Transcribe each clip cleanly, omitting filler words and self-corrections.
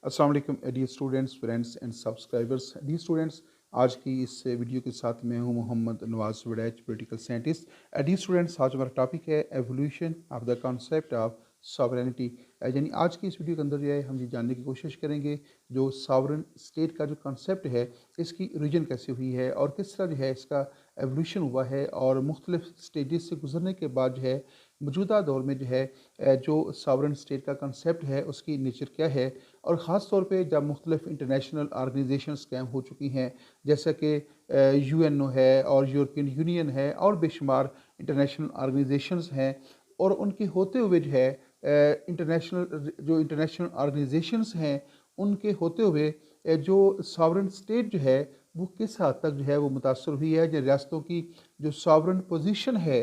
अस्सलाम वालेकुम dear students, friends and subscribers. Dear students, आज की इस वीडियो के साथ मैं हूं Mohammad Nawaz Waraich, political scientist. Dear students, आज हमारा टॉपिक है evolution of the concept of sovereignty. यानी आज की इस वीडियो के अंदर जो है हम ये जानने की कोशिश करेंगे जो सॉवरेन स्टेट का जो कॉन्सेप्ट है इसकी ओरिजिन कैसे हुई है और किस तरह जो है इसका एवोल्यूशन हुआ है और मुख्तलिफ स्टेजेस से गुजरने के बाद जो है मौजूदा दौर में जो है जो सॉवरेन स्टेट का कंसेप्ट है उसकी नेचर क्या है। और ख़ास तौर पे जब मुख्तलिफ इंटरनेशनल ऑर्गेनाइजेशंस कायम हो चुकी हैं जैसे कि यूएनओ है और यूरोपियन यूनियन है और बेशुमार इंटरनेशनल ऑर्गेनाइजेशंस हैं, और उनके होते हुए जो है इंटरनेशनल ऑर्गेनाइजेशंस हैं उनके होते हुए जो सॉवरेन स्टेट जो है वो किस हद तक जो है वो मुतासर हुई है, जो रियासतों की जो सॉवरेन पोजीशन है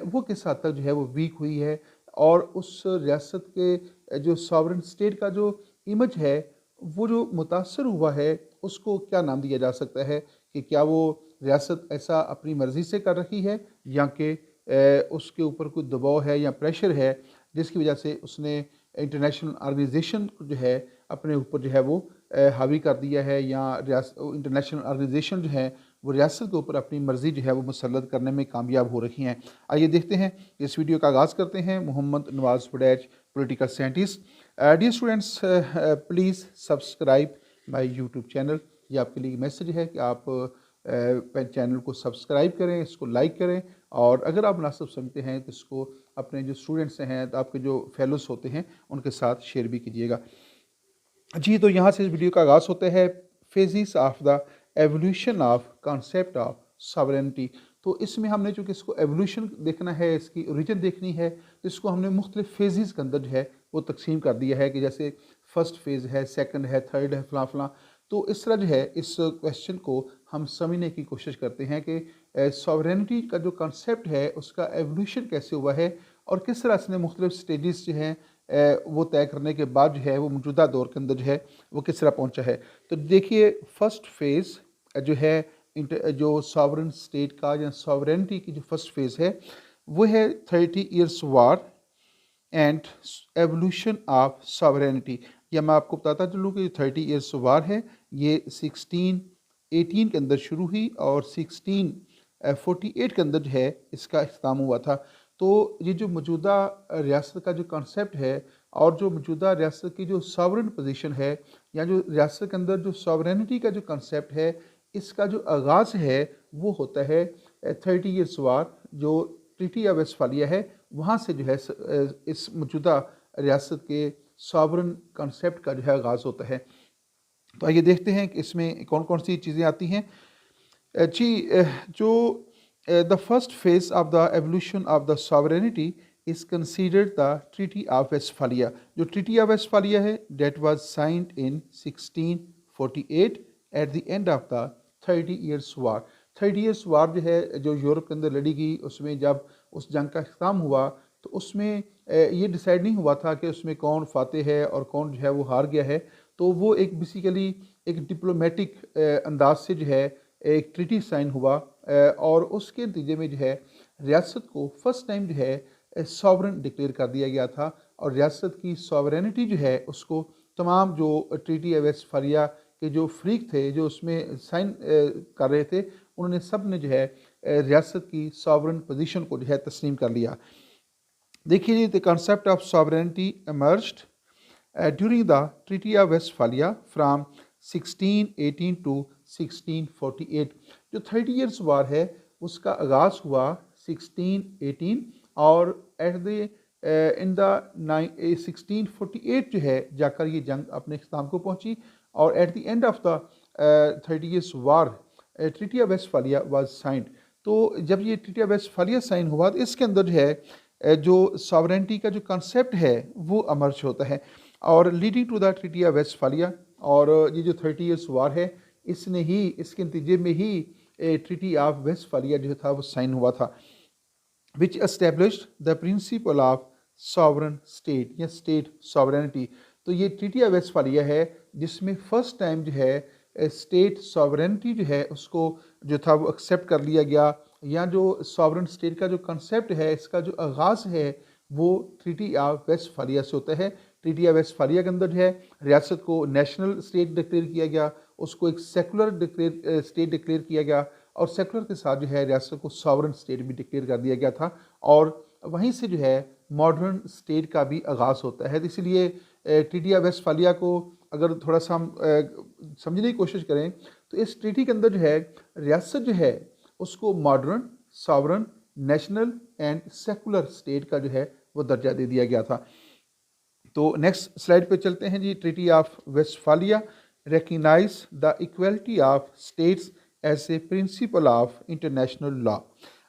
वो किस हद तक जो है वो वीक हुई है, और उस रियासत के जो सॉवरेन स्टेट का जो इमेज है वो जो मुतासर हुआ है उसको क्या नाम दिया जा सकता है कि क्या वो रियासत ऐसा अपनी मर्ज़ी से कर रही है या कि उसके ऊपर कोई दबाव है या प्रेशर है जिसकी वजह से उसने इंटरनेशनल ऑर्गेनाइजेशन जो है अपने ऊपर जो है वो हावी कर दिया है, या इंटरनेशनल ऑर्गेनाइजेशन जो है वो रियासत के ऊपर अपनी मर्ज़ी जो है वो मुसल्लत करने में कामयाब हो रही हैं। आइए देखते हैं, इस वीडियो का आगाज़ करते हैं। Mohammad Nawaz Waraich, political scientist. Dear students, please subscribe my YouTube channel. ये आपके लिए मैसेज है कि आप चैनल को सब्सक्राइब करें, इसको लाइक करें, और अगर आप मुनासिब समझते हैं तो इसको अपने जो स्टूडेंट्स हैं, तो आपके जो फेलोस होते हैं उनके साथ शेयर भी कीजिएगा। जी, तो यहाँ से इस वीडियो का आगाज़ होता है phases of the evolution of concept of sovereignty. तो इसमें हमने चूँकि इसको एवोल्यूशन देखना है, इसकी ओरिजिन देखनी है, तो इसको हमने मुख्तलिफ फेजेस के अंदर जो है वो तकसीम कर दिया है कि जैसे फर्स्ट फेज़ है, सेकंड है, थर्ड है, फलां फलां। तो इस तरह जो है इस क्वेश्चन को हम समझने की कोशिश करते हैं कि सॉवरेनिटी का जो कॉन्सेप्ट है उसका एवोल्यूशन कैसे हुआ है और किस तरह इसने मुख्तलिफ स्टेजेस जो हैं वो तय करने के बाद जो है वो मौजूदा दौर के अंदर जो है वो किस तरह पहुंचा है। तो देखिए, फर्स्ट फेज़ जो है जो सॉवरेन स्टेट का या सॉवरेनिटी की जो फर्स्ट फेज़ है वो है 30 years war and evolution of sovereignty. या मैं आपको बताता चलूँ कि 30 ईयर्स वार है ये 1618 के अंदर शुरू हुई और 1648 के अंदर जो है इसका इख्तिताम हुआ था। तो ये जो मौजूदा रियासत का जो कॉन्सेप्ट है और जो मौजूदा रियासत की जो सॉवरेन पोजीशन है या जो रियासत के अंदर जो सॉवरेनिटी का जो कॉन्सेप्ट है इसका जो आगाज़ है वो होता है 30 ईयर्स वार, जो ट्रीटी ऑफ वेस्टफालिया है वहाँ से जो है इस मौजूदा रियासत के सॉवरेन कॉन्सेप्ट का जो है आगाज़ होता है। तो आइए देखते हैं कि इसमें कौन कौन सी चीज़ें आती हैं। जी, जो the first phase of the evolution of the sovereignty is considered the treaty of Westphalia. जो ट्रीटी ऑफ वेस्टफालिया है that was signed in 1648 at the end of the 30 years war. 30 years war जो है जो Europe के अंदर लड़ी गई, उसमें जब उस जंग का अख्ताम हुआ तो उसमें ये डिसाइड नहीं हुआ था कि उसमें कौन फातेह है और कौन जो है वो हार गया है। तो वो एक बेसिकली एक डिप्लोमेटिक अंदाज से जो है एक ट्रीटी साइन हुआ, और उसके नतीजे में जो है रियासत को फर्स्ट टाइम जो है सॉवरेन डिक्लेयर कर दिया गया था, और रियासत की सॉवरेनिटी जो है उसको तमाम जो ट्रीटी ऑफ वेस्टफालिया के जो फ्रीक थे जो उसमें साइन कर रहे थे उन्होंने सब ने जो है रियासत की सॉवरेन पोजीशन को जो है तस्लीम कर लिया। देखिए, the concept of sovereignty emerged during the Treaty of Westphalia from 1618 to 1648। जो 30 ईयर्स वार है उसका आगाज़ हुआ 1618 और एट द इन द 1648 जो है जाकर ये जंग अपने इख्तिताम को पहुंची, और eight the end of the 30 years war treaty of Westphalia was signed. तो जब ये ट्रीटी ऑफ वेस्टफालिया साइन हुआ तो इसके अंदर जो है जो सॉवरेनिटी का जो कॉन्सेप्ट है वो अमर्ज होता है, और leading to the treaty of Westphalia. और ये जो 30 ईयर्स वार है इसने ही इसके नतीजे में ही ट्रीटी ऑफ वेस्टफालिया जो था वो साइन हुआ था, which established the principle of sovereign state या स्टेट सॉवरेनिटी। तो ये ट्रीटी ऑफ वेस्टफालिया है जिसमें फर्स्ट टाइम जो है स्टेट सॉवरेनिटी जो है उसको जो था वो एक्सेप्ट कर लिया गया, या जो सॉवरन स्टेट का जो कंसेप्ट है इसका जो आगाज़ है वो ट्रीटी ऑफ वेस्टफालिया से होता है। ट्रीटी ऑफ वेस्टफालिया के अंदर जो है रियासत को नेशनल स्टेट डिक्लेयर किया गया, उसको एक सेकुलर स्टेट डिक्लेयर किया गया, और सेकुलर के साथ जो है रियासत को सॉवरन स्टेट भी डिक्लेयर कर दिया गया था। और वहीं से जो है मॉडर्न स्टेट का भी आगाज़ होता है। तो इसलिए ट्रीटी ऑफ वेस्टफालिया को अगर थोड़ा सा हम समझने की कोशिश करें तो इस ट्रीटी के अंदर जो है रियासत जो है उसको modern, sovereign, national and secular state का जो है वो दर्जा दे दिया गया था। तो नेक्स्ट स्लाइड पे चलते हैं जी। Treaty of Westphalia recognize the equality of states as a principle of international law।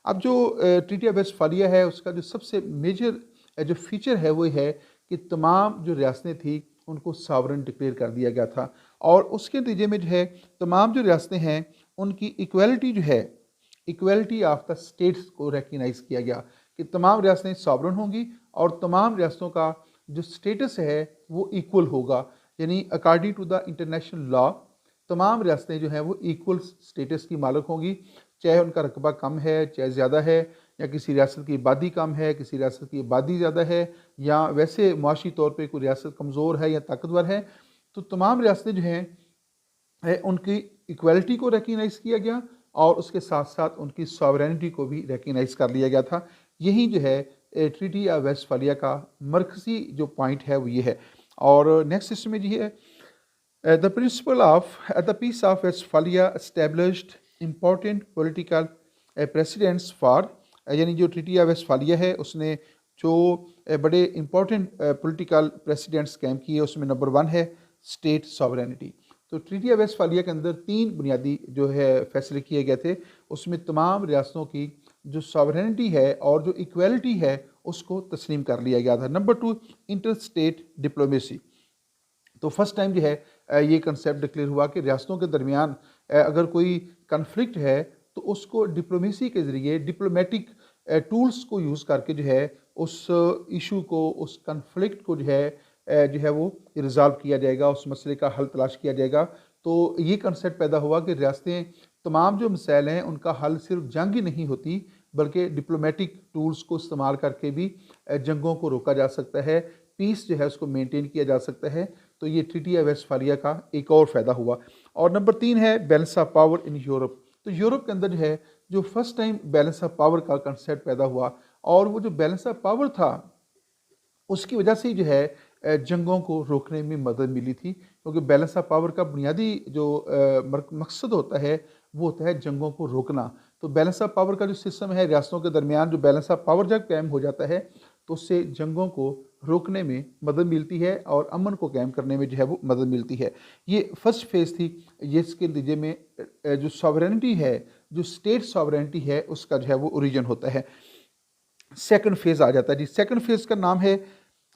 अब जो ट्रीटी ऑफ वेस्टफालिया है उसका जो सबसे मेजर जो फीचर है वो है कि तमाम जो रियासतें थी उनको सॉवरन डिक्लेयर कर दिया गया था, और उसके नतीजे में जो है तमाम जो रियासतें हैं उनकी इक्वलिटी जो है, इक्वलिटी ऑफ द स्टेट्स को रिकग्नाइज किया गया कि तमाम रियासतें सॉवरन होंगी और तमाम रियासतों का जो स्टेटस है वो इक्वल होगा। यानी according to the international law तमाम रियासतें जो हैं वो इक्वल स्टेटस की मालिक होंगी, चाहे उनका रकबा कम है चाहे ज़्यादा है, या किसी रियासत की आबादी कम है किसी रियासत की आबादी ज़्यादा है, या वैसे मुआशी तौर पे कोई रियासत कमज़ोर है या ताकतवर है, तो तमाम रियासतें जो हैं उनकी इक्वलिटी को रिकग्नाइज़ किया गया और उसके साथ साथ उनकी सॉवरेनिटी को भी रिकग्नाइज़ कर लिया गया था। यही जो है ट्रीटी ऑफ वेस्टफालिया का मरकज़ी जो पॉइंट है वो ये है। और नेक्स्ट इसमें जी है the principle of the peace of Westphalia established important political presidents for, यानी जो ट्रीटी ऑफ वेस्टफालिया है उसने जो बड़े इम्पोर्टेंट पॉलिटिकल प्रेसिडेंट्स कैम किए उसमें नंबर 1 है स्टेट सॉवरेनिटी। तो ट्रीटी ऑफ वेस्टफालिया के अंदर 3 बुनियादी जो है फैसले किए गए थे, उसमें तमाम रियासतों की जो सॉवरेनिटी है और जो इक्वलिटी है उसको तस्लीम कर लिया गया था। Number 2 inter state diplomacy. तो फर्स्ट टाइम जो है ये कंसेप्ट डिक्लेयर हुआ कि रियासतों के दरमियान अगर कोई कन्फ्लिक्ट है तो उसको डिप्लोमेसी के ज़रिए डिप्लोमेटिक टूल्स को यूज़ करके जो है उस इशू को, उस कन्फ्लिक्ट को जो है वो रिज़ॉल्व किया जाएगा, उस मसले का हल तलाश किया जाएगा। तो ये कंसेप्ट पैदा हुआ कि रियासतें तमाम जो मसाइल हैं उनका हल सिर्फ जंग ही नहीं होती बल्कि डिप्लोमेटिक टूल्स को इस्तेमाल करके भी जंगों को रोका जा सकता है, पीस जो है उसको मेंटेन किया जा सकता है। तो ये ट्रीटी ऑफ वेस्टफालिया का एक और फ़ायदा हुआ। और नंबर 3 है balance of power in Europe. तो यूरोप के अंदर जो है जो first time balance of power का कंसेप्ट पैदा हुआ, और वो जो बैलेंस ऑफ पावर था उसकी वजह से जो है जंगों को रोकने में मदद मिली थी, क्योंकि बैलेंस ऑफ पावर का बुनियादी जो मकसद होता है वो होता है जंगों को रोकना। तो बैलेंस ऑफ पावर का जो सिस्टम है रियासतों के दरमियान जो बैलेंस ऑफ पावर जब कायम हो जाता है तो उससे जंगों को रोकने में मदद मिलती है और अमन को कायम करने में जो है वो मदद मिलती है। ये फर्स्ट फेज़ थी। ये इसके नतीजे में जो सॉवरेनिटी है, जो स्टेट सॉवरेनिटी है उसका जो है वो ओरिजिन होता है। सेकंड फेज़ आ जाता है जी। सेकंड फेज़ का नाम है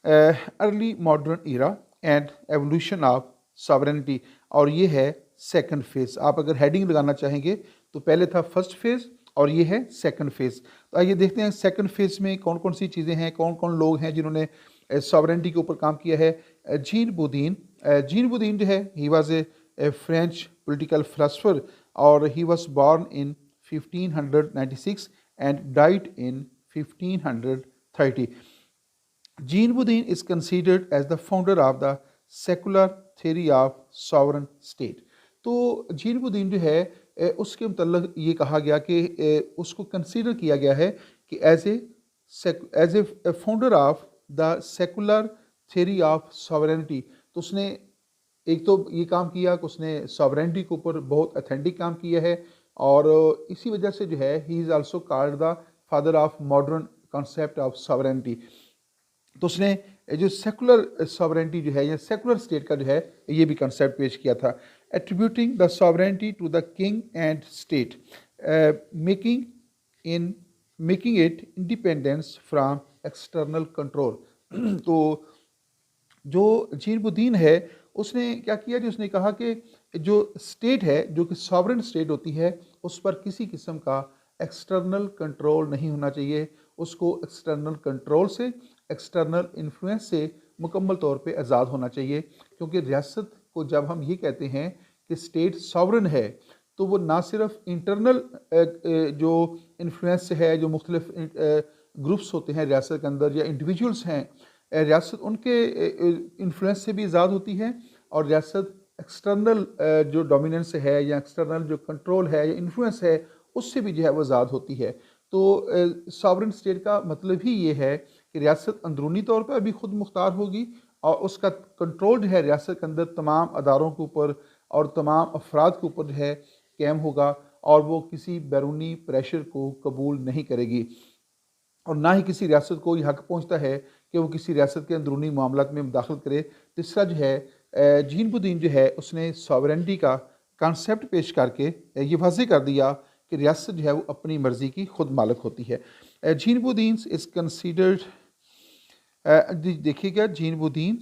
early modern era and evolution of sovereignty, और ये है सेकंड फेज़। आप अगर हेडिंग लगाना चाहेंगे तो पहले था फर्स्ट फेज़ और ये है सेकंड फेज़। तो आइए देखते हैं सेकंड फेज़ में कौन कौन सी चीज़ें हैं, कौन कौन लोग हैं जिन्होंने सॉवरेनिटी के ऊपर काम किया है। जीन बुदीन, जीन बुदीन जो है he was a French political philosopher और he was born in 1596 and died in 1530। Jean Boudin is considered as the founder of the secular theory of sovereign state। तो gene Bodin जो है उसके मतलब ये कहा गया कि उसको कंसीडर किया गया है कि as a founder of the secular theory of sovereignty. तो उसने एक तो ये काम किया कि उसने सॉवरेनिटी के ऊपर बहुत अथेंटिक काम किया है, और इसी वजह से जो है he is also called the father of modern concept of sovereignty. तो उसने जो सेकुलर सॉवरेनिटी जो है या सेकुलर स्टेट का जो है ये भी कंसेप्ट पेश किया था। Attributing the sovereignty to the king and state, making it independence from external control. तो जो जीन बुदीन है उसने क्या किया जी, उसने कहा कि जो स्टेट है, जो कि सॉवरेन स्टेट होती है, उस पर किसी किस्म का एक्सटर्नल कंट्रोल नहीं होना चाहिए। उसको एक्सटर्नल कंट्रोल से, एक्सटर्नल इन्फ्लुएंस से मुकम्मल तौर पे आज़ाद होना चाहिए। क्योंकि रियासत को जब हम ये कहते हैं कि स्टेट सॉवरेन है तो वो ना सिर्फ इंटरनल जो इन्फ्लुएंस है, जो मुख्तलिफ ग्रुप्स होते हैं रियासत के अंदर या इंडिविजुअल्स हैं, रियासत उनके इन्फ्लुएंस से भी आज़ाद होती है, और रियासत एक्सटर्नल जो डोमिनेंस है या एक्सटर्नल जो कंट्रोल है या इन्फ्लुएंस है उससे भी जो है वो आज़ाद होती है। तो सॉवरेन स्टेट का मतलब ही ये है कि रियासत अंदरूनी तौर पर भी खुद मुख्तार होगी, और उसका कंट्रोल जो है रियासत के अंदर तमाम अदारों के ऊपर और तमाम अफराद के ऊपर जो है कायम होगा, और वो किसी बैरूनी प्रेशर को कबूल नहीं करेगी, और ना ही किसी रियासत को ये हक पहुँचता है कि वो किसी रियासत के अंदरूनी मामलात में मुदाखलत करे। तीसरा जो है जीनबुद्दीन जो है उसने सॉवरेनिटी का कॉन्सेप्ट पेश करके ये वाज़ेह कर दिया कि रियासत जो है वो अपनी मर्ज़ी की खुद मालिक होती है। जीनबुद्दीन इज़ कंसीडर्ड, देखिएगा, Jean Bodin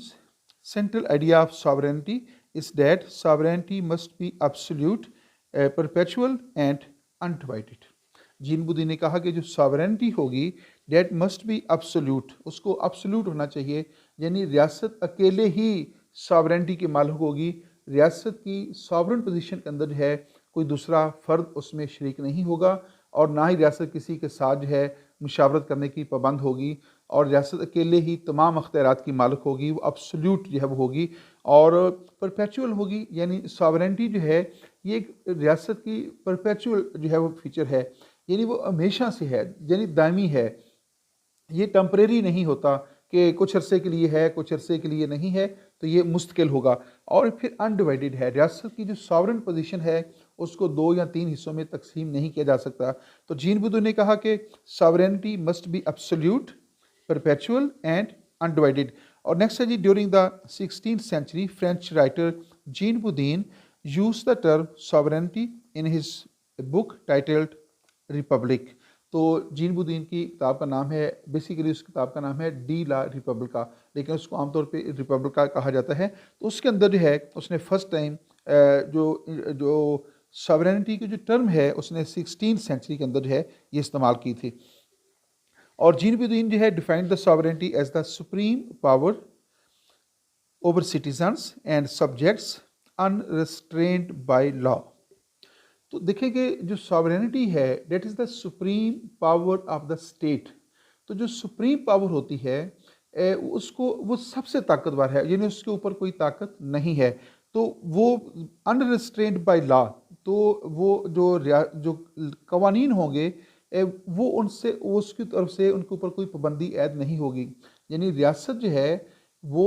central idea of sovereignty is that sovereignty must be absolute, perpetual and undivided. Jean Bodin ने कहा कि जो सॉवरेनिटी होगी डेट मस्ट बी एब्सोल्यूट, उसको एब्सोल्यूट होना चाहिए, यानी रियासत अकेले ही सॉवरेनिटी की मालिक होगी। रियासत की सॉवरेन पोजीशन के अंदर जो है कोई दूसरा फ़र्द उसमें शरीक नहीं होगा, और ना ही रियासत किसी के साथ जो है मुशावरत करने की पाबंद होगी, और रियासत अकेले ही तमाम अख्तियारात की मालिक होगी, वो एब्सोल्यूट जो है वो होगी, और परपेचुअल होगी। यानी सॉवरेनिटी जो है ये एक रियासत की परपेचुअल जो है वो फीचर है, यानी वो हमेशा से है, यानी दायमी है, ये टेम्परेरी नहीं होता कि कुछ अरसे के लिए है कुछ अरसे के लिए नहीं है, तो ये मुस्तकिल होगा। और फिर अनडिवाइडेड है, रियासत की जो सॉवरेन पोजीशन है उसको 2 या 3 हिस्सों में तकसीम नहीं किया जा सकता। तो जीनबुद्दीन ने कहा कि sovereignty must be absolute, perpetual and undivided. और नेक्स्ट है जी, during the 16th century French writer Jean Bodin use the term sovereignty in his book titled Republic. तो जीनबुद्दीन की किताब का नाम है, बेसिकली उस किताब का नाम है डी ला रिपब्लिका, लेकिन उसको आमतौर पे रिपब्लिका कहा जाता है। तो उसके अंदर जो है उसने फर्स्ट टाइम जो जो सॉवरेनिटी की जो टर्म है उसने 16th सेंचुरी के अंदर जो है ये इस्तेमाल की थी। और जीनबुद्दीन जो है defined the sovereignty as the supreme power over citizens and subjects unrestrained by law. तो देखें कि जो सॉवरेनिटी है that is the supreme power of the state. तो जो सुप्रीम पावर होती है उसको वो सबसे ताकतवर है, यानी उसके ऊपर कोई ताकत नहीं है। तो वो अनरिस्ट्रेन्ड बाय लॉ, तो वो जो कवानीन होंगे वो उनसे उसकी तरफ से उनके ऊपर कोई पाबंदी ऐद नहीं होगी। यानी रियासत जो है वो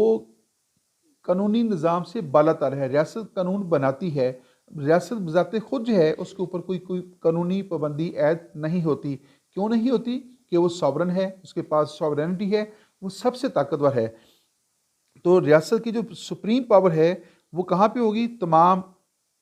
कानूनी निज़ाम से बालातर है, रियासत कानून बनाती है, रियासत बज़ाते खुद जो है उसके ऊपर कोई कानूनी पाबंदी ऐद नहीं होती। क्यों नहीं होती? कि वो सॉवरन है, उसके पास सॉवरेनिटी है, वो सबसे ताकतवर है। तो रियासत की जो सुप्रीम पावर है वो कहाँ पे होगी? तमाम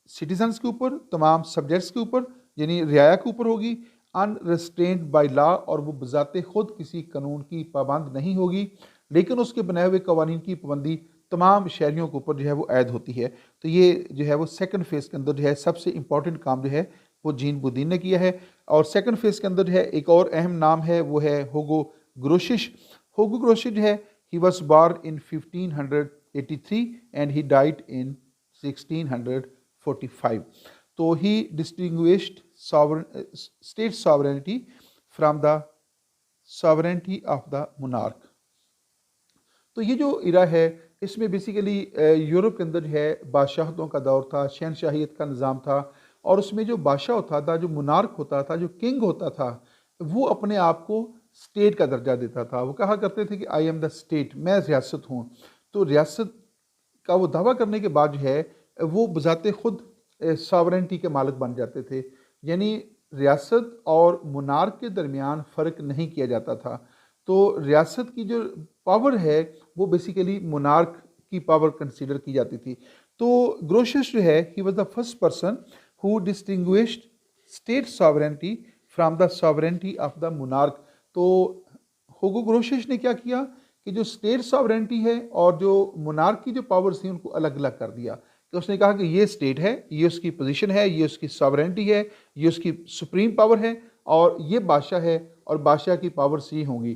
सिटीजन्स के ऊपर, तमाम सब्जेक्ट्स के ऊपर, यानी रियाया के ऊपर होगी, अनरिस्ट्रेन्ड बाय लॉ, और वो बज़ाते खुद किसी कानून की पाबंद नहीं होगी, लेकिन उसके बनाए हुए कवानीन की पाबंदी तमाम शहरियों के ऊपर जो है वो ऐद होती है। तो ये जो है वो सेकंड फेज़ के अंदर जो है सबसे इंपॉर्टेंट काम जो है वो जीनबुद्दीन ने किया है। और सेकंड फेज़ के अंदर जो है एक और अहम नाम है वो है हुगो ग्रोशिश। हुगो ग्रोशिश जो है he was born in 1583 and he died in 1645। तो he distinguished state sovereignty from the sovereignty of the monarch. तो ये जो इरा है इसमें बेसिकली यूरोप के अंदर जो है बादशाहतों का दौर था, शहनशाहियत का निज़ाम था, और उसमें जो बादशाह होता था, जो मुनार्क होता था, जो किंग होता था, वो अपने आप को स्टेट का दर्जा देता था। वो कहा करते थे कि आई एम द स्टेट, मैं रियासत हूँ। तो रियासत का वो दावा करने के बाद जो है वो बजाते खुद सॉवरेनिटी के मालिक बन जाते थे, यानी रियासत और मुनार्क के दरमियान फ़र्क नहीं किया जाता था। तो रियासत की जो पावर है वो बेसिकली मोनार्क की पावर कंसीडर की जाती थी। तो ग्रोशियस जो है he was the first person who distinguished state sovereignty from the sovereignty of the monarch. तो हुगो ग्रोशियस ने क्या किया कि जो स्टेट सॉवरेनिटी है और जो मोनार्क की जो पावर्स थी उनको अलग अलग कर दिया। कि उसने कहा कि ये स्टेट है, ये उसकी पोजीशन है, ये उसकी सॉवरेनिटी है, ये उसकी सुप्रीम पावर है, और ये बादशाह है और बादशाह की पावर्स ये होंगी।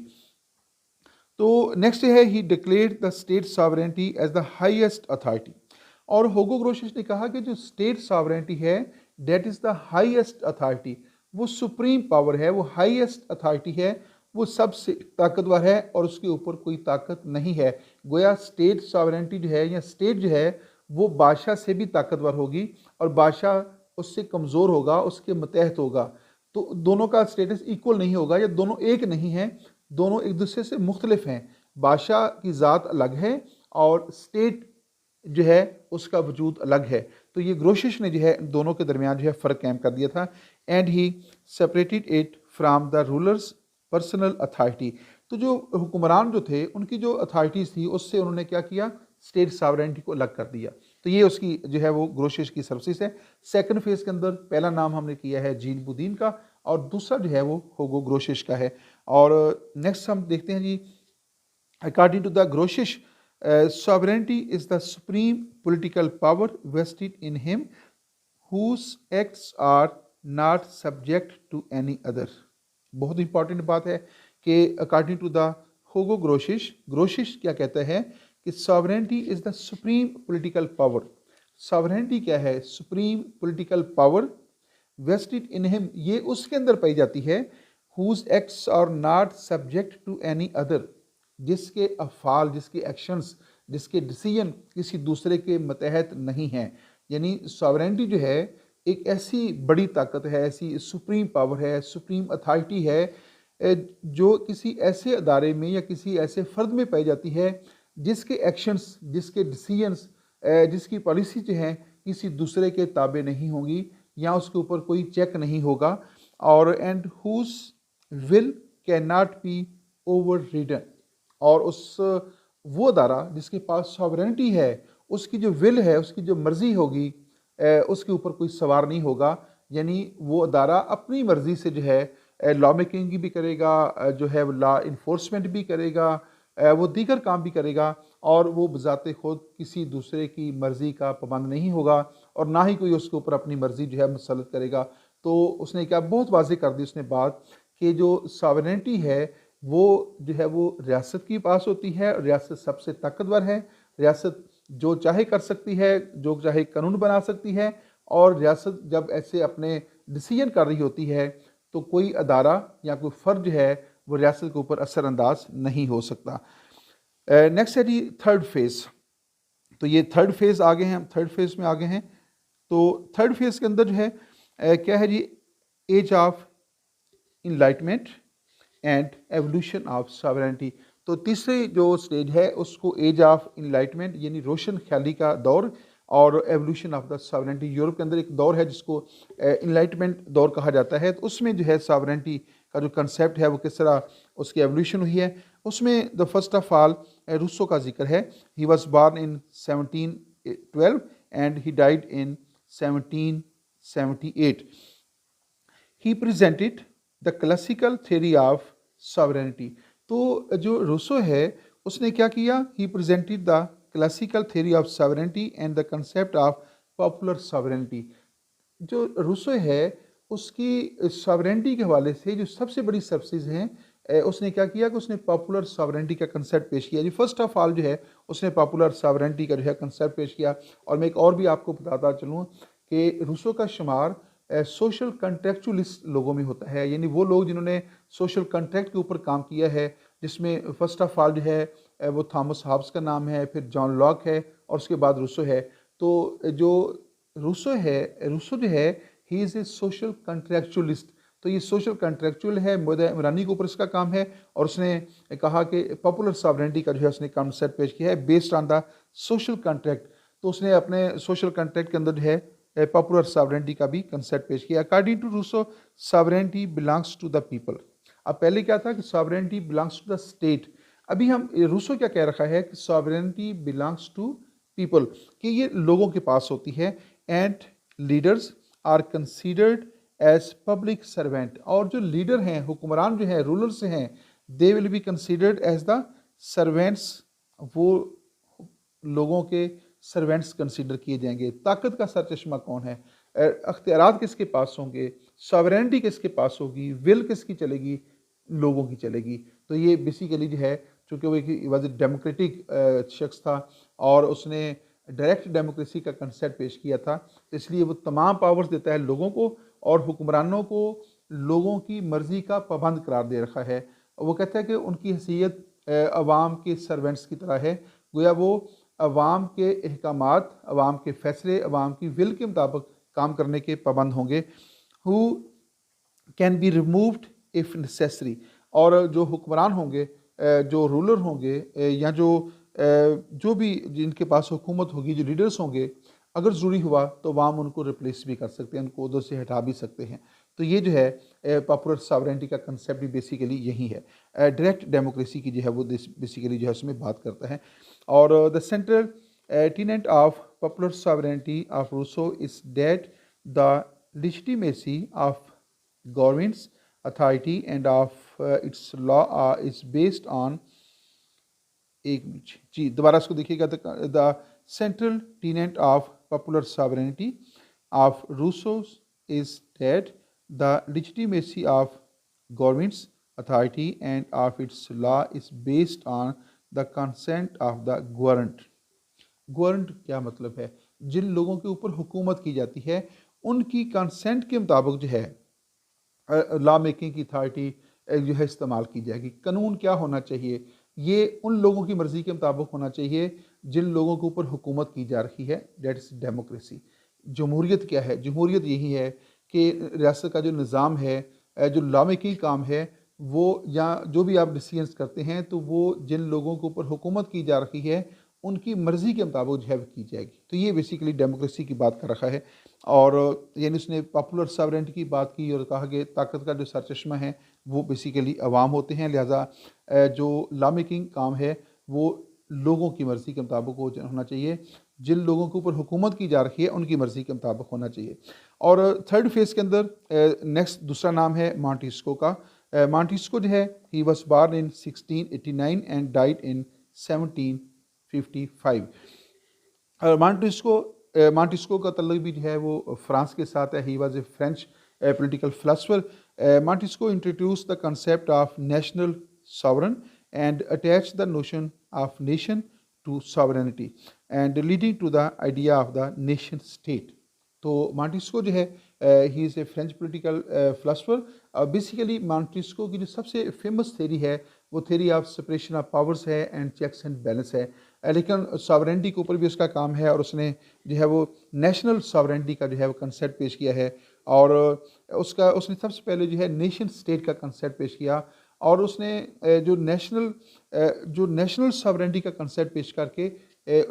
तो नेक्स्ट है he declared the state sovereignty as the highest authority. और हुगो ग्रोशियस ने कहा कि जो स्टेट सॉवरेनिटी है that is the highest authority, वो सुप्रीम पावर है, वो हाईएस्ट अथॉरिटी है, वो सबसे ताकतवर है और उसके ऊपर कोई ताकत नहीं है। गोया स्टेट सॉवरेंटी जो है या स्टेट जो है वो बादशाह से भी ताकतवर होगी और बादशाह उससे कमज़ोर होगा, उसके मतहत होगा। तो दोनों का स्टेटस इक्वल नहीं होगा या दोनों एक नहीं हैं, दोनों एक दूसरे से मुख्तलिफ हैं। बादशाह की ज़ात अलग है और स्टेट जो है उसका वजूद अलग है। तो ये ग्रोशिश ने जो है दोनों के दरमियान जो है फ़र्क कायम कर दिया था। And he separated it from the rulers personal authority. तो जो हुक्मरान जो थे उनकी जो अथॉरिटीज़ थी उससे उन्होंने क्या किया, स्टेट सॉवरेंटी को अलग कर दिया। तो ये उसकी जो है वो ग्रोशिश की सर्विस है। सेकंड फेज़ के अंदर पहला नाम हमने किया है जीन बुदीन का और दूसरा जो है वो होगो ग्रोशिश का है। और नेक्स्ट हम देखते हैं जी, according to the Grotius, sovereignty is the supreme political power vested in him whose acts are not subject to any other। बहुत इंपॉर्टेंट बात है कि अकॉर्डिंग टू द होगो ग्रोशिश, ग्रोशिश क्या कहता है कि sovereignty is the supreme political power. Sovereignty क्या है, supreme political power vested in him, ये उसके अंदर पाई जाती है whose acts are not subject to any other, जिसके अफ़ाल, जिसके एक्शंस, जिसके डिसीजन किसी दूसरे के मतहत नहीं हैं। यानी सॉवरेंटी जो है एक ऐसी बड़ी ताकत है, ऐसी सुप्रीम पावर है, सुप्रीम अथॉरिटी है जो किसी ऐसे अदारे में या किसी ऐसे फ़र्द में पाई जाती है जिसके एक्शंस, जिसके डिसीजंस, जिसकी पॉलिसी जो हैं किसी दूसरे के ताबे नहीं होंगी या उसके ऊपर कोई चेक नहीं होगा। और and whose will can not be overridden, और उस वो अदारा जिसके पास सॉवरेंटी है उसकी जो विल है, उसकी जो मर्ज़ी होगी, उसके ऊपर कोई सवार नहीं होगा। यानी वो अदारा अपनी मर्ज़ी से जो है लॉ मेकिंग भी करेगा, जो है लॉ इन्फोर्समेंट भी करेगा, वो दीगर काम भी करेगा और वो बज़ाते खुद किसी दूसरे की मर्ज़ी का पाबंद नहीं होगा और ना ही कोई उसके ऊपर अपनी मर्ज़ी जो है मुसल्लत करेगा। तो उसने क्या बहुत वाज़ेह कर दी उसने बात कि जो सॉवरेंटी है वो जो है वो रियासत के पास होती है और रियासत सबसे ताकतवर है। रियासत जो चाहे कर सकती है, जो चाहे कानून बना सकती है और रियासत जब ऐसे अपने डिसीजन कर रही होती है तो कोई अदारा या कोई फ़र्ज है वो रियासत के ऊपर असरअंदाज नहीं हो सकता। नेक्स्ट है जी थर्ड फेज़। तो ये थर्ड फेज़ आ गए हैं, हम थर्ड फेज़ में आ गए हैं। तो थर्ड फेज़ के अंदर जो है क्या है जी, age of enlightenment and evolution of sovereignty. तो तीसरी जो स्टेज है उसको एज ऑफ इनलाइटमेंट यानी रोशन ख्याली का दौर और evolution of the sovereignty. Europe के अंदर एक दौर है जिसको इनलाइटमेंट दौर कहा जाता है। तो उसमें जो है सॉवरेंटी का जो कंसेप्ट है वो किस तरह उसकी एवोल्यूशन हुई है। उसमें the first of all Rousseau का जिक्र है। He was born in 1712 and he died in 1778। He presented the classical theory of sovereignty. तो जो रूसो है उसने क्या किया, he presented the classical theory of sovereignty and the concept of popular sovereignty. जो रूसो है उसकी सॉवरेनिटी के हवाले से जो सबसे बड़ी सर्विसेज हैं, उसने क्या किया कि उसने पॉपुलर सॉवरेनिटी का कंसेप्ट पेश किया जी। फर्स्ट ऑफ ऑल जो है उसने पॉपुलर सॉवरेनिटी का जो है कंसेप्ट पेश किया। और मैं एक और भी आपको बताता चलूँ कि रूसो का शुमार सोशल कंट्रेक्चुअलिस्ट लोगों में होता है। यानी वो लोग जिन्होंने सोशल कंट्रैक्ट के ऊपर काम किया है, जिसमें फ़र्स्ट ऑफ ऑल जो है वो थॉमस हॉब्स का नाम है, फिर जॉन लॉक है और उसके बाद रूसो है। तो जो रूसो जो है ही इज़ ए सोशल कंट्रैक्चुअलिस्ट। तो ये सोशल कंट्रैक्चुअल है, मुद्दा इमरानी के ऊपर इसका काम है। और उसने कहा कि पॉपुलर सॉवरेनिटी का जो है उसने कॉन्सेप्ट पेश किया है based on the social contract. तो उसने अपने सोशल कंट्रैक्ट के अंदर जो है पॉपुलर सॉवरेनिटी का भी कंसेप्ट पेश किया। According to Rousseau sovereignty belongs to the people. अब पहले क्या था कि sovereignty belongs to the state. अभी हम रूसो क्या कह रखा है कि सॉवरेनिटी बिलोंग्स टू पीपल, कि ये लोगों के पास होती है। And leaders are considered as public servant. और जो लीडर हैं, हुक्मरान जो हैं, रूलर्स हैं, they will be considered as the servants. वो लोगों के सर्वेंट्स कंसीडर किए जाएंगे। ताकत का सरचश्मा कौन है, अख्तियारात किसके पास होंगे, सॉवरेनिटी किसके पास होगी, विल किसकी चलेगी, लोगों की चलेगी। तो ये बेसिकली जो है, चूँकि वो एक वॉज डेमोक्रेटिक शख्स था और उसने डायरेक्ट डेमोक्रेसी का कंसेप्ट पेश किया था, तो इसलिए वो तमाम पावर्स देता है लोगों को और हुक्मरानों को लोगों की मर्ज़ी का पाबंद करार दे रखा है। वो कहता है कि उनकी हैसियत अवाम के सर्वेंट्स की तरह है, गोया वो अवाम के अहकामात, अवाम के फ़ैसले, अवाम की विल के मुताबिक काम करने के पाबंद होंगे। Who can be removed if necessary, और जो हुक्मरान होंगे, जो रूलर होंगे, या जो भी जिनके पास हुकूमत होगी, जो लीडर्स होंगे, अगर ज़रूरी हुआ तो वाम उनको रिप्लेस भी कर सकते हैं, उनको उहदों से हटा भी सकते हैं। तो ये जो है पॉपुलर सॉवरेंटी का कंसेप्ट भी बेसिकली यही है। डायरेक्ट डेमोक्रेसी की जो है वो बेसिकली जो है उसमें बात करता है। और the central tenet of popular sovereignty of Rousseau is that द legitimacy of government's authority and of its law is based on, एक मिनट जी दोबारा इसको देखिएगा, the central tenet of popular sovereignty of Rousseau is that the legitimacy of government's authority and of its law is based on the consent of the governed. Governed क्या मतलब है? जिन लोगों के ऊपर हुकूमत की जाती है उनकी कंसेंट के मुताबिक जो है लॉ मेकिंग की अथॉरिटी जो है इस्तेमाल की जाएगी। कानून क्या होना चाहिए? ये उन लोगों की मर्ज़ी के मुताबिक होना चाहिए जिन लोगों के ऊपर हुकूमत की जा रही है। That is democracy. जमहूरियत क्या है? जमहूरियत यही है कि रियासत का जो निज़ाम है, जो लॉ मेकिंग काम है, वो या जो भी आप डिसीजंस करते हैं तो वो जिन लोगों के ऊपर हुकूमत की जा रही है उनकी मर्ज़ी के मुताबिक जो है की जाएगी। तो ये बेसिकली डेमोक्रेसी की बात कर रखा है। और यानी उसने पॉपुलर सॉवरेंटी की बात की और कहा कि ताकत का जो सरचश्मा है वो बेसिकली अवाम होते हैं, लिहाजा जो लॉ मेकिंग काम है वो लोगों की मर्ज़ी के मुताबिक होना चाहिए, जिन लोगों के ऊपर हुकूमत की जा रही है उनकी मर्ज़ी के मुताबिक होना चाहिए। और थर्ड फेज़ के अंदर नेक्स्ट दूसरा नाम है मॉन्टेस्क्यू का। मॉन्टेस्क्यू जो है he was born in 1689 and died in 1755। Montesquieu का तल्लुक भी जो है वो फ्रांस के साथ है। He was a French political philosopher. Montesquieu introduced the concept of national sovereign and attached the notion of nation to sovereignty and leading to the idea of the nation state. तो Montesquieu जो है he is a French political philosopher. Basically Montesquieu की जो सबसे famous theory है वो theory of separation of powers है and checks and balance है। लेकिन सॉवरेंटी के ऊपर भी उसका काम है और उसने जो है वो नेशनल सॉवरेंटी का जो है वो कंसेप्ट पेश किया है। और उसने सबसे पहले जो है नेशन स्टेट का कंसेप्ट पेश किया और उसने जो नेशनल सॉवरेंटी का कंसेप्ट पेश करके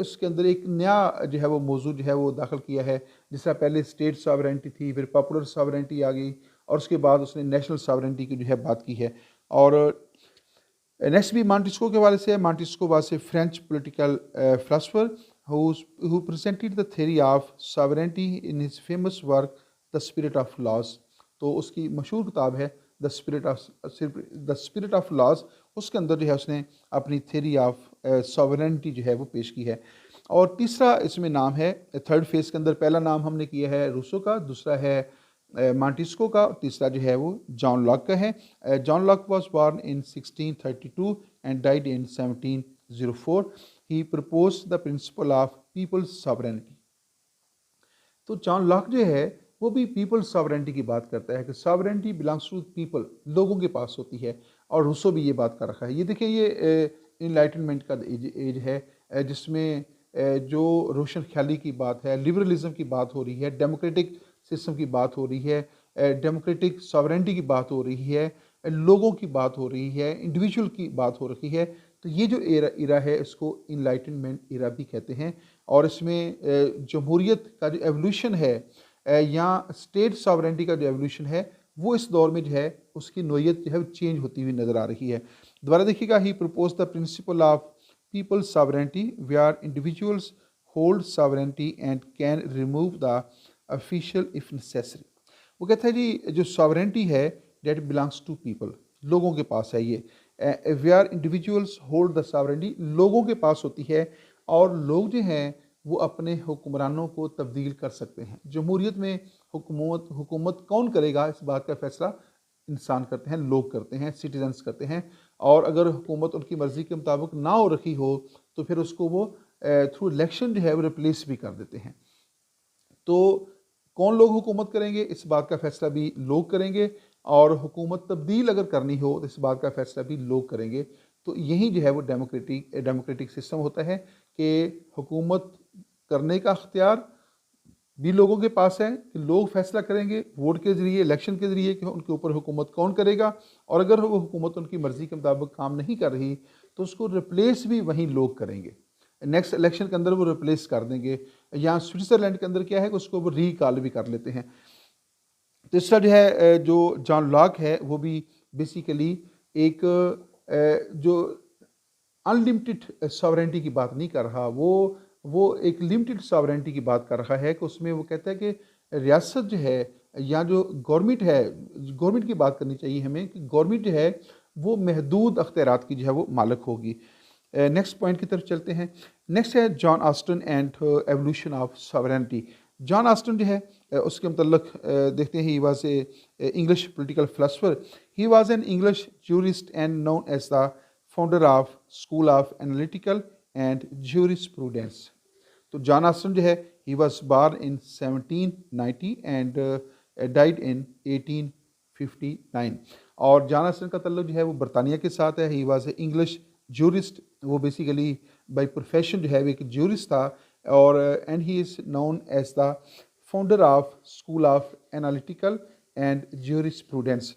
उसके अंदर एक नया जो है वो मौजू जो है वो दाखिल किया है। जिस तरह पहले स्टेट सॉवरेंटी थी, फिर पॉपुलर सॉवरेंटी आ गई और उसके बाद उसने नेशनल सॉवरेंटी की जो है बात की है। और नेक्स्ट भी मॉन्टेस्क्यू के हवाले से, Montesquieu was a French political philosopher who presented the theory of sovereignty in his famous work the spirit of laws. तो उसकी मशहूर किताब है द स्पिरिट ऑफ लॉज। उसके अंदर जो है उसने अपनी थेरी ऑफ सॉवरेंटी जो है वो पेश की है। और तीसरा इसमें नाम है थर्ड फेज़ के अंदर, पहला नाम हमने किया है रूसो का, दूसरा है मॉन्टेस्क्यू का, और तीसरा जो है वो जॉन लॉक का है। John Locke was born in 1632 and died in 1704। He propose the principle of people's sovereignty. तो जॉन लॉक जो है वो भी पीपल सॉवरेंटी की बात करता है कि सॉवरेंटी बिलोंग्स टू पीपल, लोगों के पास होती है। और रूसो भी ये बात कर रखा है। ये देखिए ये इनलाइटनमेंट का एज है जिसमें जो रोशन ख्याली की बात है, लिबरलिज्म की बात हो रही है, डेमोक्रेटिक सिस्टम की बात हो रही है, डेमोक्रेटिक सॉवरेंटी की बात हो रही है, लोगों की बात हो रही है, इंडिविजुअल की बात हो रही है। तो ये जो इरा है इसको इनलाइटनमेंट इरा भी कहते हैं। और इसमें जमहूरियत का जो एवोल्यूशन है या स्टेट सॉवरेंटी का जो एवोल्यूशन है वो इस दौर में जो है उसकी नोयत जो है चेंज होती हुई नज़र आ रही है। दोबारा देखिएगा, he propose the principle of people sovereignty where individuals hold sovereignty and can remove the official if necessary. वो कहता है जी जो सॉवरेंटी है डेट बिलोंग्स टू पीपल, लोगों के पास है ये। Where individuals hold the sovereignty, लोगों के पास होती है और लोग जो हैं वो अपने हुक्मरानों को तब्दील कर सकते हैं। जमहूरियत में हुकूमत कौन करेगा, इस बात का फैसला इंसान करते हैं, लोग करते हैं, सिटीजन्स करते हैं। और अगर हुकूमत उनकी मर्ज़ी के मुताबिक ना हो रखी हो तो फिर उसको वो थ्रू इलेक्शन जो है वो रिप्लेस भी कर देते हैं। तो कौन लोग हुकूमत करेंगे, इस बात का फैसला भी लोग करेंगे। और हुकूमत तब्दील अगर करनी हो तो इस बात का फैसला भी लोग करेंगे। तो यही जो है वो डेमोक्रेटिक सिस्टम होता है कि हुकूमत करने का अख्तियार भी लोगों के पास है कि लोग फैसला करेंगे वोट के ज़रिए, इलेक्शन के ज़रिए कि उनके ऊपर हुकूमत कौन करेगा, और अगर वो हुकूमत उनकी मर्ज़ी के मुताबिक काम नहीं कर रही तो उसको रिप्लेस भी वहीं लोग करेंगे। नेक्स्ट इलेक्शन के अंदर वो रिप्लेस कर देंगे। यहाँ स्विट्ज़रलैंड के अंदर क्या है कि उसको वो रीकॉल भी कर लेते हैं। तीसरा जो है जो जॉन लॉक है वो भी बेसिकली एक जो अनलिमिटेड सॉवरेंटी की बात नहीं कर रहा, वो एक लिमिटेड सॉवरेंटी की बात कर रहा है कि उसमें वो कहता है कि रियासत जो है या जो गवर्नमेंट है, गवर्नमेंट की बात करनी चाहिए हमें कि गवर्नमेंट जो है वो महदूद अख्तियारात की जो है वो मालिक होगी। नेक्स्ट पॉइंट की तरफ चलते हैं। नेक्स्ट है John Austin and evolution of sovereignty. John Austin जो है उसके मतलब देखते हैं, he was a English political philosopher, he was an English jurist and known as the founder of school of analytical and jurisprudence. तो John Austin जो है he was born in 1790 and died in 1859। और John Austin का तल्लुक जो है वो बरतानिया के साथ है। He was a English jurist, वो बेसिकली बाय प्रोफेशन जो है वो एक जूरिस्ट था, और and he is known as the founder of school of analytical and jurisprudence.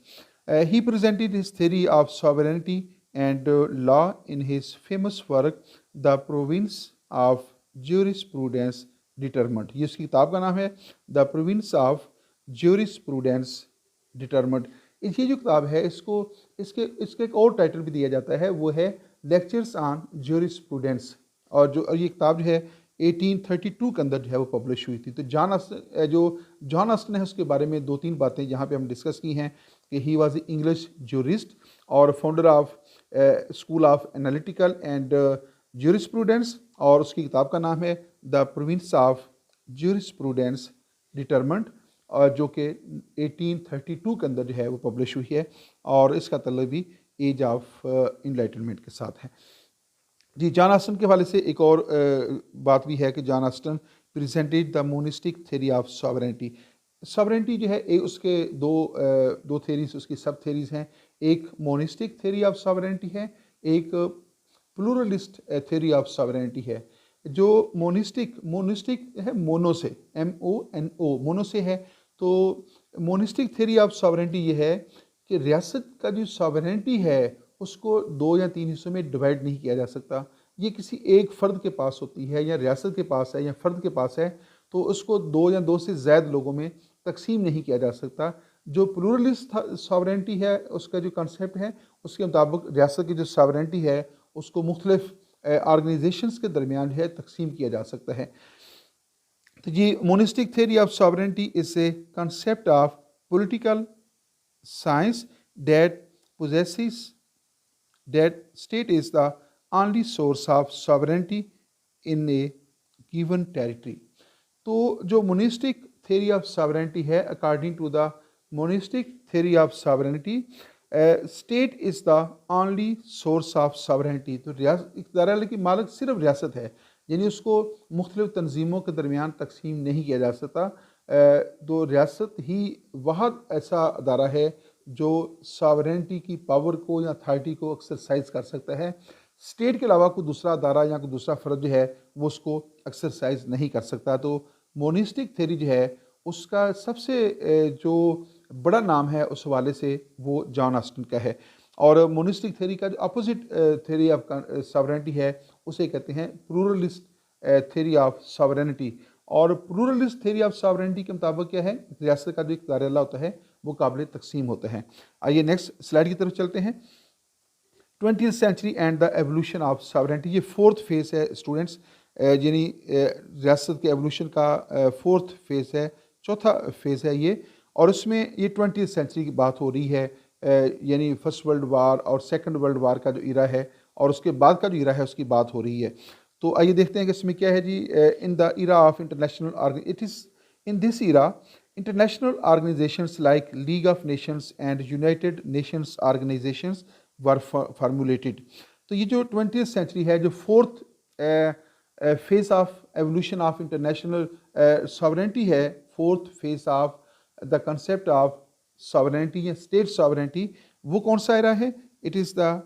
He presented his theory of sovereignty and law in his famous work The Province of Jurisprudence Determined। ये उसकी किताब का नाम है The Province of Jurisprudence Determined। ये जो किताब है इसको इसके एक और टाइटल भी दिया जाता है, वो है लेक्चर्स ऑन ज्यूरिस्प्रूडेंस। और ये किताब जो है 1832 के अंदर जो है वो पब्लिश हुई थी। तो जॉन ऑस्टन है उसके बारे में 2-3 बातें यहाँ पे हम डिस्कस की हैं कि ही वाज इंग्लिश जूरिस्ट और founder of school of analytical and jurisprudence, और उसकी किताब का नाम है the province of jurisprudence determent, और जो कि 1832 के अंदर जो है वो पब्लिश हुई है, और इसका तल्लुक भी एज ऑफ इनलाइटनमेंट के साथ है। जी, जॉन ऑस्टन के हवाले से एक और बात भी है कि John Austin presented the monistic theory of sovereignty. Sovereignty जो है उसके दो थेरीज, उसकी सब थेरीज हैं। एक मोनिस्टिक थ्योरी ऑफ सॉवरेंटी है, एक प्लूरलिस्ट थ्योरी ऑफ सॉवरेंटी है। जो मोनिस्टिक है मोनो से, MONO मोनो से है। तो मोनिस्टिक थ्योरी ऑफ सॉवरेंटी ये है कि रियासत का जो सॉवरेंटी है उसको 2 या 3 हिस्सों में डिवाइड नहीं किया जा सकता। ये किसी एक फ़र्द के पास होती है या रियासत के पास है या फ़र्द के पास है, तो उसको 2 या 2 से ज़्यादा लोगों में तकसीम नहीं किया जा सकता। जो प्लूरलिस्ट सॉवरेंटी है उसका जो कंसेप्ट है उसके मुताबिक रियासत की जो सॉवरेंटी है उसको मुख्तलिफ ऑर्गेनाइजेशंस के दरमियान है तकसीम किया जा सकता है। तो ये monistic theory of sovereignty is a concept of political science that possesses that state is the only source of sovereignty in a given territory। तो जो मोनिस्टिक थ्योरी ऑफ सॉवरेंटी है, according to the monistic theory of sovereignty, state is the only source of sovereignty. तो इक़्तिदार की मालिक सिर्फ रियासत है, यानी उसको मुख्तलिफ तंजीमों के दरमियान तकसीम नहीं किया जा सकता। तो रियासत ही वह ऐसा अदारा है जो सॉवरेंटी की पावर को या अथॉरिटी को एक्सरसाइज कर सकता है। स्टेट के अलावा कोई दूसरा अदारा या कोई दूसरा फ़र्द जो है वो उसको एक्सरसाइज नहीं कर सकता। तो मोनिस्टिक थ्योरी जो है उसका सबसे जो बड़ा नाम है उस हवाले से वो जॉन ऑस्टन का है। और मोनिस्टिक थ्योरी का जो अपोजिट थ्योरी ऑफ सॉवरेंटी है उसे कहते हैं प्लूरलिस्ट थ्योरी ऑफ सॉवरेनिटी। और प्लूरलिस्ट थ्योरी ऑफ सॉवरेंटी के मुताबिक क्या है, रियासत का जो इक़्तिदार होता है वो काबिल तकसीम होते हैं। आइए नेक्स्ट स्लाइड की तरफ चलते हैं। 20th century and the evolution of sovereignty, ये 4th फेज़ है स्टूडेंट्स, यानी रियासत के एवोल्यूशन का 4th फेज़ है, चौथा फेज़ है ये। और उसमें ये 20th सेंचुरी की बात हो रही है, यानी फर्स्ट वर्ल्ड वार और सेकंड वर्ल्ड वार का जो इरा है और उसके बाद का जो इरा है उसकी बात हो रही है। तो आइए देखते हैं कि इसमें क्या है जी। In the era of international it is in this era international organizations like League of Nations and United Nations organizations were formulated। तो ये जो 20th सेंचुरी है, जो 4th phase of evolution of international sovereignty है, 4th phase of the concept of sovereignty या state sovereignty, वो कौन सा एरा है? It is the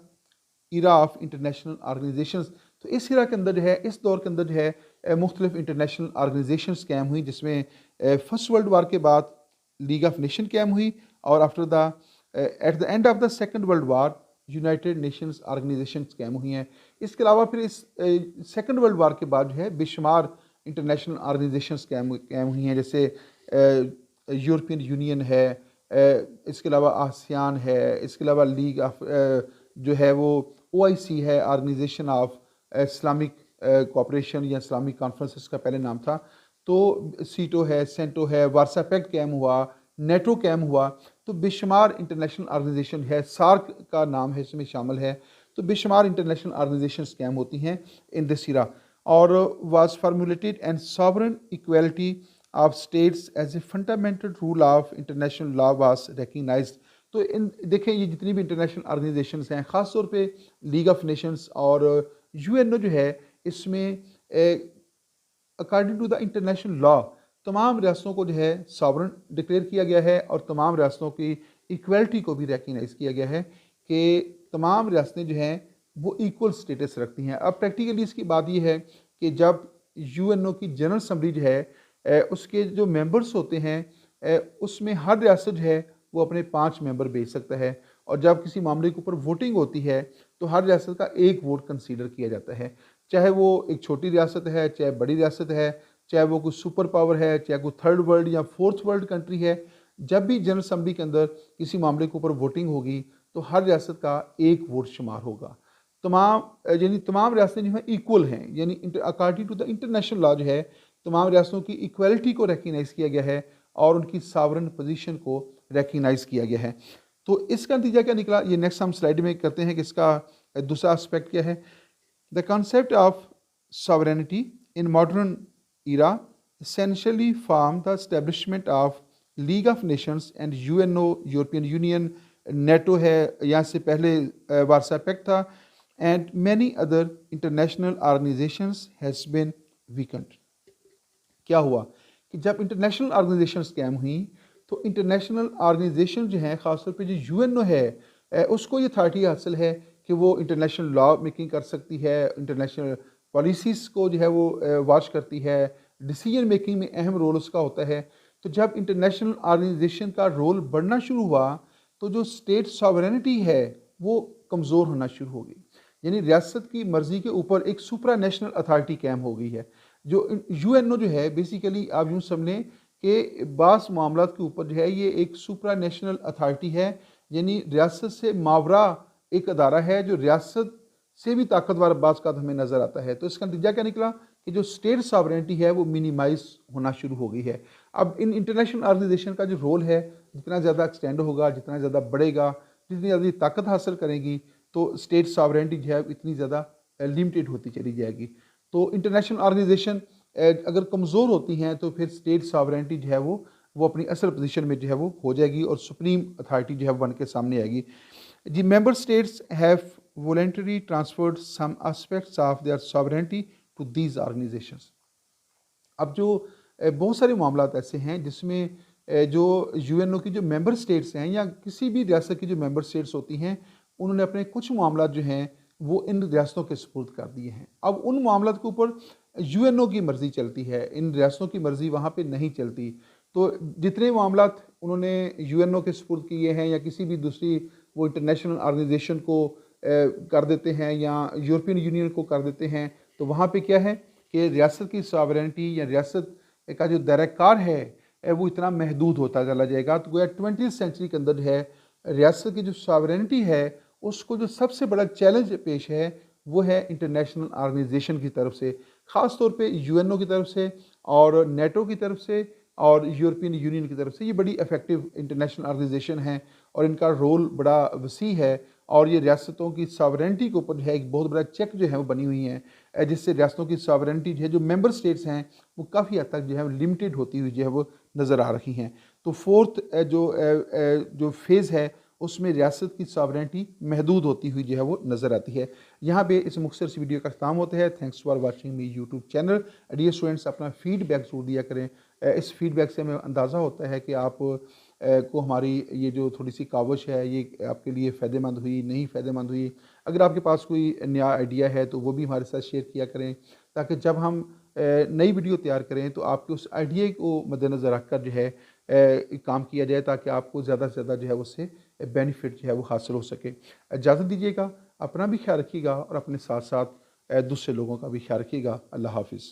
era of international organisations. तो इस इरा के अंदर जो है, इस दौर के अंदर जो है मुख्तलिफ इंटरनेशनल ऑर्गेनाइजेशंस कायम हुई, जिसमें फर्स्ट वर्ल्ड वार के बाद लीग ऑफ नेशन कायम हुई, और after the at the end of the second world war United Nations organisation कायम हुई हैं। इसके अलावा फिर इस सेकेंड वर्ल्ड वार के बाद जो है बेशुमार इंटरनेशनल ऑर्गेनाइजेशंस कायम हुई हैं, जैसे यूरोपियन यूनियन है, इसके अलावा आसियान है, इसके अलावा लीग ऑफ जो है वो OIC है, ऑर्गेनाइजेशन ऑफ इस्लामिक कोऑपरेशन या इस्लामिक कॉन्फ्रेंसेस का पहले नाम था। तो सीटो है, सेंटो है, वारसा पैक्ट कायम हुआ, नेटो कायम हुआ। तो बेशुमार इंटरनेशनल ऑर्गेनाइजेशन है, सार्क का नाम है इसमें शामिल है। तो बेशुमार इंटरनेशनल ऑर्गेनाइजेशंस कायम होती हैं इन दिस इरा, और was formulated and sovereign equality of states as a fundamental rule of international law was recognised. तो इन देखें, ये जितनी भी इंटरनेशनल ऑर्गेनाइजेशंस हैं, ख़ास तौर पे लीग ऑफ नेशंस और UNO जो है, इसमें according to the international law तमाम रियासतों को जो है सॉवरेन डिक्लेयर किया गया है, और तमाम रियासतों की इक्वलिटी को भी रिकग्नाइज किया गया है कि तमाम रियासतें जो हैं वो इक्वल स्टेटस रखती हैं। अब प्रैक्टिकली इसकी बात ये है कि जब UNO की जनरल असम्बली जो है उसके जो मेंबर्स होते हैं उसमें हर रियासत जो है वो अपने 5 मेंबर भेज सकता है, और जब किसी मामले के ऊपर वोटिंग होती है तो हर रियासत का एक वोट कंसीडर किया जाता है, चाहे वो एक छोटी रियासत है, चाहे बड़ी रियासत है, चाहे वो कोई सुपर पावर है, चाहे कोई थर्ड वर्ल्ड या फोर्थ वर्ल्ड कंट्री है। जब भी जनरल असम्बली के अंदर किसी मामले के ऊपर वोटिंग होगी तो हर रियासत का एक वोट शुमार होगा। यानी तमाम रियासतें जो हैं इक्वल हैं, यानी according to the international law जो है तमाम रियासतों की इक्वलिटी को रिकग्नाइज किया गया है और उनकी सॉवरेन पोजीशन को रिकग्नाइज किया गया है। तो इसका नतीजा क्या निकला, ये नेक्स्ट हम स्लाइड में करते हैं कि इसका दूसरा एस्पेक्ट क्या है। The concept of sovereignty in modern era essentially formed the establishment of League of Nations and UNO, European Union, NATO है, यहाँ से पहले वारसा पैक्ट था, and many other international organisations has been weakened. क्या हुआ कि जब इंटरनेशनल ऑर्गेनाइजेशंस कायम हुई तो इंटरनेशनल ऑर्गेनाइजेशन जो हैं, ख़ासतौर पे जो UNO है उसको ये अथॉरिटी हासिल है कि वो इंटरनेशनल लॉ मेकिंग कर सकती है, इंटरनेशनल पॉलिसीज़ को जो है वो वॉच करती है, डिसीजन मेकिंग में अहम रोल उसका होता है। तो जब इंटरनेशनल ऑर्गेनाइजेशन का रोल बढ़ना शुरू हुआ तो जो स्टेट सॉवरेनिटी है वो कमज़ोर होना शुरू हो गई, यानी रियासत की मर्ज़ी के ऊपर एक सुपरा नेशनल अथॉरिटी कायम हो गई है। जो UNO जो है बेसिकली आप यूँ समझें कि बास मामलात के ऊपर जो है ये एक सुपरा नेशनल अथॉरिटी है, यानी रियासत से मावरा एक अदारा है जो रियासत से भी ताकतवर बाज़ का हमें नज़र आता है। तो इसका नतीजा क्या निकला कि जो स्टेट सॉवरेनिटी है वो मिनिमाइज होना शुरू हो गई है। अब इन इंटरनेशनल ऑर्गेनाइजेशन का जो रोल है जितना ज़्यादा एक्सटेंड होगा, जितना ज़्यादा बढ़ेगा, जितनी ज़्यादा ताकत हासिल करेंगी, तो स्टेट सॉवरेनिटी जो है इतनी ज़्यादा लिमिटेड होती चली जाएगी। तो इंटरनेशनल ऑर्गेनाइजेशन अगर कमज़ोर होती हैं तो फिर स्टेट सॉवरेनिटी जो है वो अपनी असल पोजीशन में जो है वो हो जाएगी और सुप्रीम अथॉरिटी जो है बन के सामने आएगी। The member states have voluntarily transferred some aspects of their sovereignty to these organizations. अब जो बहुत सारे मामलात ऐसे हैं जिसमें जो UNO की जो मेंबर स्टेट्स हैं या किसी भी रियासत की जो मेंबर स्टेट्स होती हैं उन्होंने अपने कुछ मामलात जो हैं वो इन रियासतों के सुपुर्द कर दिए हैं। अब उन मामलात के ऊपर UNO की मर्ज़ी चलती है, इन रियासतों की मर्ज़ी वहाँ पे नहीं चलती। तो जितने मामलात उन्होंने UNO के सुपुर्द किए हैं या किसी भी दूसरी वो इंटरनेशनल ऑर्गेनाइजेशन को कर देते हैं या यूरोपियन यूनियन को कर देते हैं, तो वहाँ पे क्या है कि रियासत की सॉवरेनिटी या रियासत का जो दायरा-कार है वो इतना महदूद होता चला जाएगा। तो गोया 20वीं सेंचुरी के अंदर है रियासत की जो सॉवरेनिटी है उसको जो सबसे बड़ा चैलेंज पेश है वो है इंटरनेशनल ऑर्गेनाइजेशन की तरफ से, ख़ास तौर पे UNO की तरफ से और नेटो की तरफ से और यूरोपियन यूनियन की तरफ से। ये बड़ी इफ़ेक्टिव इंटरनेशनल ऑर्गेनाइजेशन है और इनका रोल बड़ा वसी है और ये रियासतों की सॉवरेनिटी के ऊपर जो है एक बहुत बड़ा चेक जो है वो बनी हुई है, जिससे रियासतों की सॉवरेनिटी जो है जो मेंबर स्टेट्स हैं वो काफ़ी हद तक जो है लिमिटेड होती हुई जो है वो नज़र आ रही हैं। तो फोर्थ जो फेज़ है उसमें रियासत की सॉवरेनिटी महदूद होती हुई जो है वो नज़र आती है। यहाँ पे इस मुख्तसर सी वीडियो का ख़त्म होता है। Thanks for watching me YouTube channel. Dear students, अपना फीडबैक ज़रूर दिया करें। इस फीडबैक से हमें अंदाज़ा होता है कि आप को हमारी ये जो थोड़ी सी कावश है ये आपके लिए फ़ायदेमंद हुई, नहीं फ़ायदेमंद हुई। अगर आपके पास कोई नया आइडिया है तो वो भी हमारे साथ शेयर किया करें, ताकि जब हम नई वीडियो तैयार करें तो आपके उस आइडिया को मद्देनज़र रखकर जो है काम किया जाए, ताकि आपको ज़्यादा से ज़्यादा जो है उससे बेनिफिट जो है वो हासिल हो सके। इजाज़त दीजिएगा, अपना भी ख्याल रखिएगा और अपने साथ साथ दूसरे लोगों का भी ख्याल रखिएगा। अल्लाह हाफ़िज़।